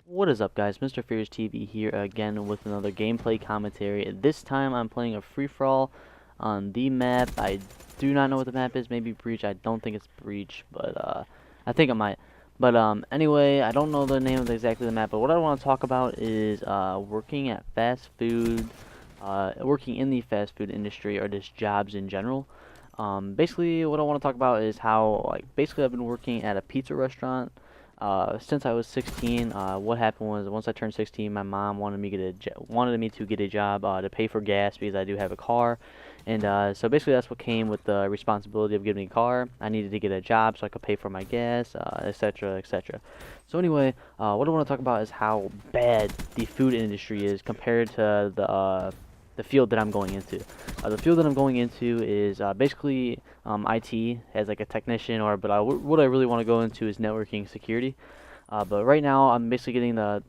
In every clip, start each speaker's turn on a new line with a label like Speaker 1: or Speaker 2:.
Speaker 1: What is up, guys? Mr. Fierce TV here again with another gameplay commentary. This time I'm playing a free-for-all on the map. I do not know what the map is. Maybe Breach. I don't think it's Breach, but I think it might. But anyway, I don't know the name of exactly the map. But what I want to talk about is working at fast food, working in the fast food industry, or just jobs in general. Basically, what I want to talk about is how, basically I've been working at a pizza restaurant since I was 16. What happened was once I turned 16, my mom wanted me to get a job to pay for gas because I do have a car, and so basically that's what came with the responsibility of getting me a car. I needed to get a job so I could pay for my gas, etc., etc. So anyway, what I want to talk about is how bad the food industry is compared to the field that I'm going into. The field that I'm going into is basically IT as like a technician, what I really want to go into is networking security. But right now I'm basically getting the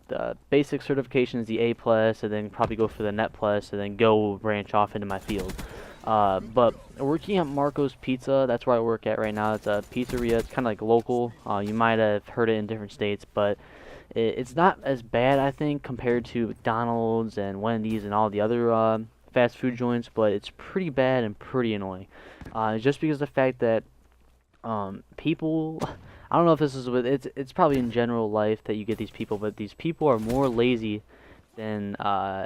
Speaker 1: basic certifications, the A plus, and then probably go for the Net plus, and then go branch off into my field. But working at Marco's Pizza, that's where I work at right now. It's a pizzeria. It's kind of like local. You might have heard it in different states, but it's not as bad, I think, compared to McDonald's and Wendy's and all the other fast food joints, but it's pretty bad and pretty annoying. Just because of the fact that people, I don't know if this is with it's probably in general life that you get these people, but these people are more lazy than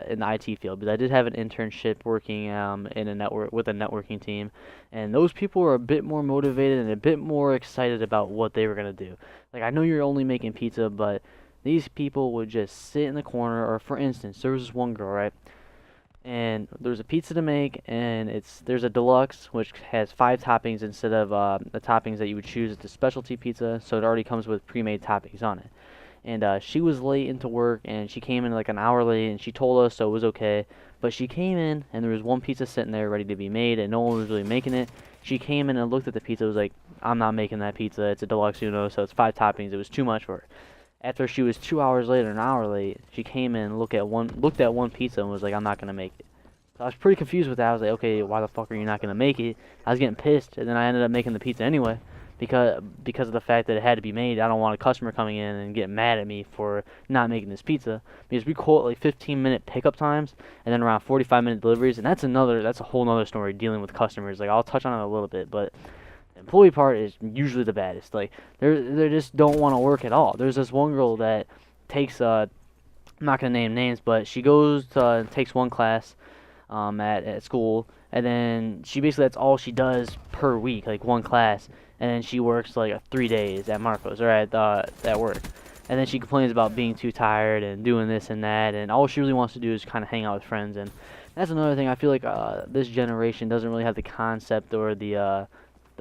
Speaker 1: in the IT field. Because I did have an internship working in a network with a networking team, and those people were a bit more motivated and a bit more excited about what they were gonna do. Like, I know you're only making pizza, but these people would just sit in the corner. Or for instance, there was this one girl, right? And there's a pizza to make, and there's a deluxe which has 5 toppings instead of the toppings that you would choose at the specialty pizza. So it already comes with pre-made toppings on it. And she was late into work, and she came in like an hour late, and she told us, so it was okay. But she came in, and there was one pizza sitting there ready to be made, and no one was really making it. She came in and looked at the pizza, was like, I'm not making that pizza. It's a deluxe Uno, so it's 5 toppings. It was too much for her. After she was 2 hours late or an hour late, she came in and looked at one pizza and was like, I'm not gonna make it. So I was pretty confused with that. I was like, okay, why the fuck are you not gonna make it? I was getting pissed, and then I ended up making the pizza anyway, because of the fact that it had to be made. I don't want a customer coming in and getting mad at me for not making this pizza, because we quote like 15-minute pickup times and then around 45-minute deliveries, and that's a whole nother story dealing with customers. Like, I'll touch on it a little bit, but the employee part is usually the baddest. Like, they just don't want to work at all. There's this one girl that takes I'm not gonna name names, but she goes to takes one class at school, and then she basically, that's all she does per week, like one class, and then she works like 3 days at Marcos or at work, and then she complains about being too tired and doing this and that, and all she really wants to do is kind of hang out with friends. And that's another thing. I feel like this generation doesn't really have the concept or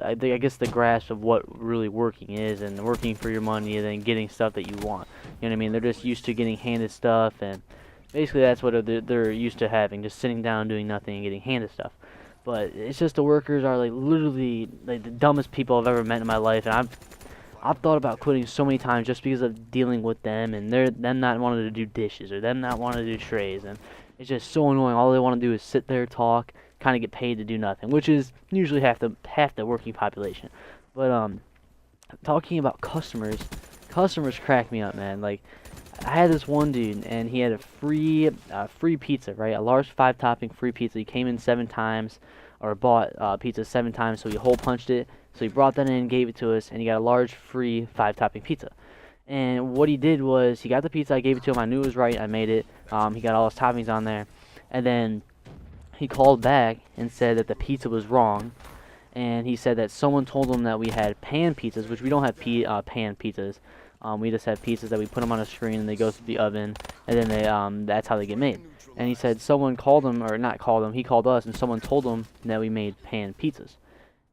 Speaker 1: I guess the grasp of what really working is, and working for your money and then getting stuff that you want. You know what I mean? They're just used to getting handed stuff, and basically that's what they're used to having, just sitting down doing nothing and getting handed stuff. But it's just the workers are like literally like the dumbest people I've ever met in my life, and I've thought about quitting so many times just because of dealing with them, and them not wanting to do dishes or them not wanting to do trays, and it's just so annoying. All they want to do is sit there, talk, kind of get paid to do nothing, which is usually half the working population. But talking about customers crack me up, man. Like, I had this one dude, and he had a free pizza, right? A large 5 topping free pizza. He came in 7 times, or bought pizza 7 times, so he hole punched it. So he brought that in, gave it to us, and he got a large free 5 topping pizza. And what he did was he got the pizza. I gave it to him. I knew it was right. I made it. He got all his toppings on there, and then he called back and said that the pizza was wrong, and he said that someone told him that we had pan pizzas, which we don't have pan pizzas. We just have pizzas that we put them on a screen and they go through the oven, and then that's how they get made. And he said someone called him, or not called him, he called us, and someone told him that we made pan pizzas.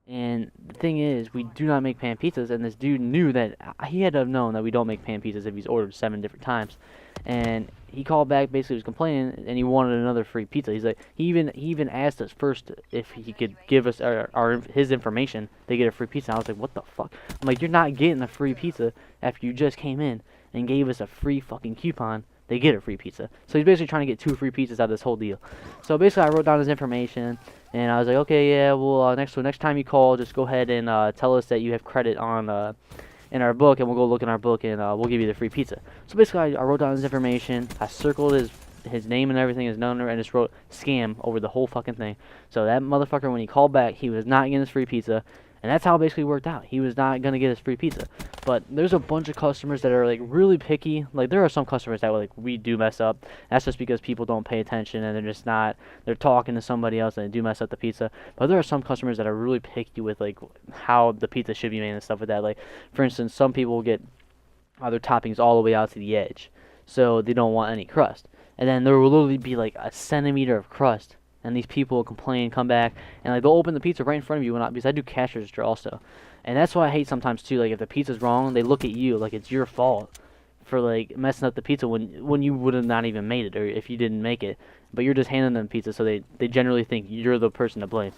Speaker 1: And the thing is, we do not make pan pizzas, and this dude knew that. He had to have known that we don't make pan pizzas if he's ordered 7 different times. And he called back, basically was complaining, and he wanted another free pizza. He's like, he even asked us first if he could give us his information to get a free pizza. And I was like, what the fuck? I'm like, you're not getting a free pizza after you just came in and gave us a free fucking coupon. They get a free pizza. So he's basically trying to get 2 free pizzas out of this whole deal. So basically, I wrote down his information, and I was like, okay, yeah, well, next time you call, just go ahead and tell us that you have credit on in our book, and we'll go look in our book, and we'll give you the free pizza. So basically, I wrote down his information. I circled his name and everything, his number, and just wrote scam over the whole fucking thing. So that motherfucker, when he called back, he was not getting his free pizza. And that's how it basically worked out. He was not going to get his free pizza. But there's a bunch of customers that are, like, really picky. Like, there are some customers that, like, we do mess up. That's just because people don't pay attention and they're just not, they're talking to somebody else and they do mess up the pizza. But there are some customers that are really picky with, like, how the pizza should be made and stuff like that. Like, for instance, some people get their toppings all the way out to the edge. So they don't want any crust. And then there will literally be, like, a centimeter of crust. And these people will complain, come back, and like they'll open the pizza right in front of you. Because I do cash register also, and that's why I hate sometimes too. Like if the pizza's wrong, they look at you like it's your fault for like messing up the pizza when you would have not even made it, or if you didn't make it, but you're just handing them pizza, so they generally think you're the person to blame.